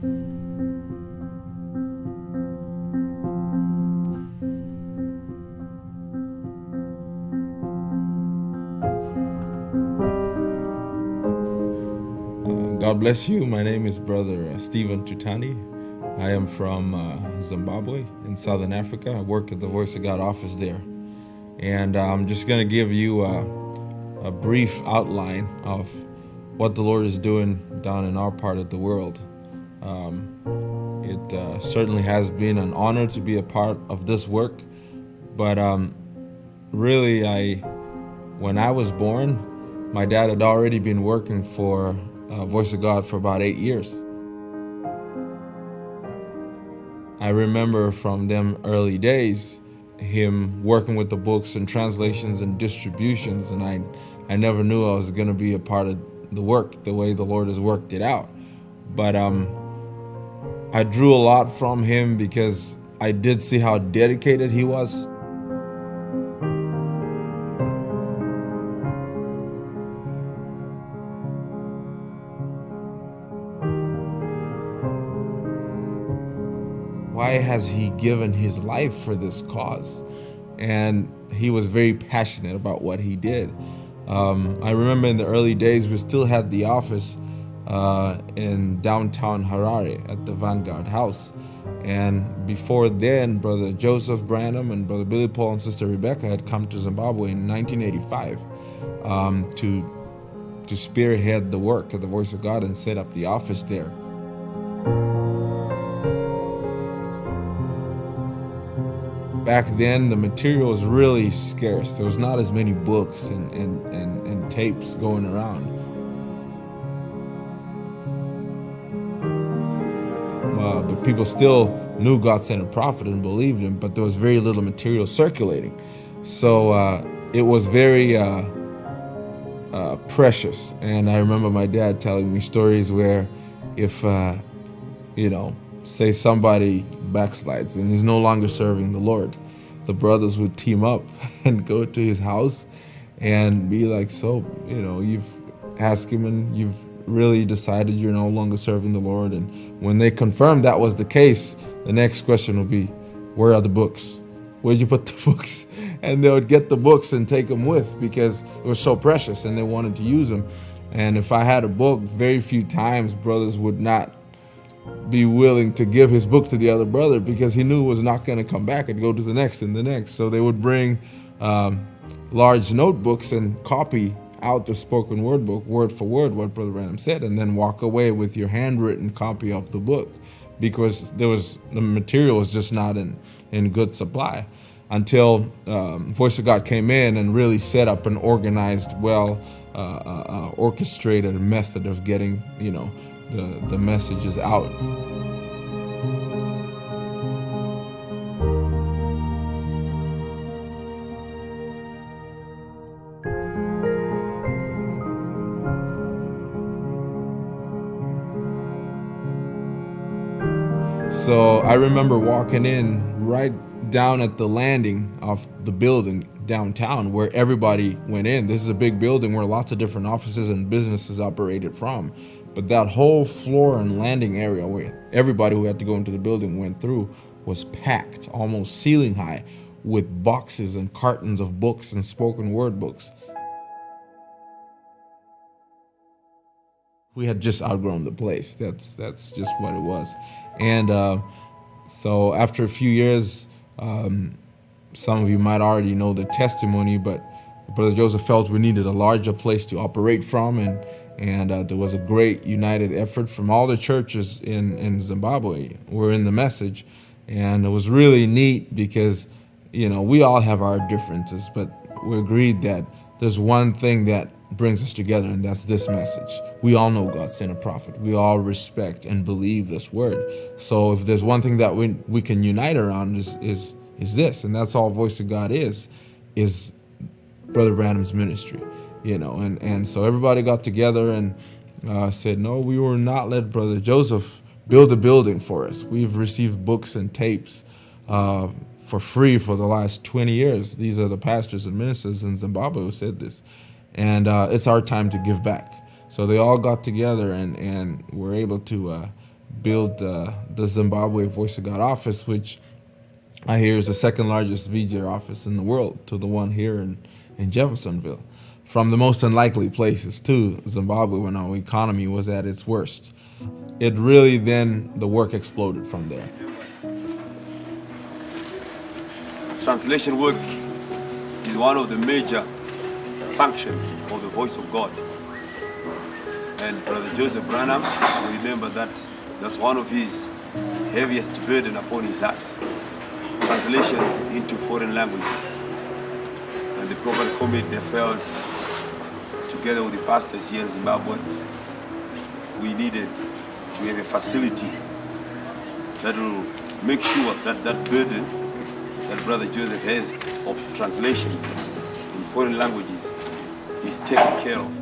God bless you. My name is Brother Stephen Tutani. I am from Zimbabwe in Southern Africa. I work at the Voice of God office there. And I'm just going to give you a brief outline of what the Lord is doing down in our part of the world. It certainly has been an honor to be a part of this work. But really, when I was born, my dad had already been working for Voice of God for about 8 years. I remember from them early days, him working with the books and translations and distributions, and I never knew I was going to be a part of the work, the way the Lord has worked it out. But I drew a lot from him because I did see how dedicated he was. Why has he given his life for this cause? And he was very passionate about what he did. I remember in the early days, we still had the office in downtown Harare at the Vanguard House. And before then, Brother Joseph Branham and Brother Billy Paul and Sister Rebecca had come to Zimbabwe in 1985 to spearhead the work of the Voice of God and set up the office there. Back then, the material was really scarce. There was not as many books and tapes going around. But people still knew God sent a prophet and believed him, but there was very little material circulating. So it was very precious. And I remember my dad telling me stories where if, say somebody backslides and he's no longer serving the Lord, the brothers would team up and go to his house and be like, so, you've asked him and you've really decided you're no longer serving the Lord. And when they confirmed that was the case, the next question would be, where are the books? Where'd you put the books? And they would get the books and take them with because it was so precious and they wanted to use them. And if I had a book, very few times brothers would not be willing to give his book to the other brother because he knew it was not going to come back and go to the next and the next. So they would bring large notebooks and copy out the spoken word book, word for word, what Brother Branham said, and then walk away with your handwritten copy of the book because the material was just not in good supply until Voice of God came in and really set up an organized, orchestrated method of getting, the messages out. So I remember walking in right down at the landing of the building downtown where everybody went in. This is a big building where lots of different offices and businesses operated from. But that whole floor and landing area where everybody who had to go into the building went through was packed, almost ceiling high, with boxes and cartons of books and spoken word books. We had just outgrown the place. That's just what it was. And so after a few years, some of you might already know the testimony, but Brother Joseph felt we needed a larger place to operate from, and there was a great united effort from all the churches in Zimbabwe. We're in the message, and it was really neat because, we all have our differences, but we agreed that there's one thing that brings us together, and that's this message. We all know God sent a prophet. We all respect and believe this word. So if there's one thing that we can unite around is this, and that's all Voice of God is Brother Branham's ministry, and so everybody got together and said, no, we will not let Brother Joseph build a building for us. We've received books and tapes for free for the last 20 years. These are the pastors and ministers in Zimbabwe who said this. And it's our time to give back. So they all got together and were able to built the Zimbabwe Voice of God office, which I hear is the second largest VJ office in the world to the one here in Jeffersonville. From the most unlikely places too, Zimbabwe, when our economy was at its worst. It really then, the work exploded from there. Translation work is one of the major functions of the voice of God. And Brother Joseph Branham, we remember that's one of his heaviest burden upon his heart. Translations into foreign languages. And the Prophet Committee, they felt, together with the pastors here in Zimbabwe, we needed to have a facility that will make sure that that burden that Brother Joseph has of translations in foreign languages is taken care of.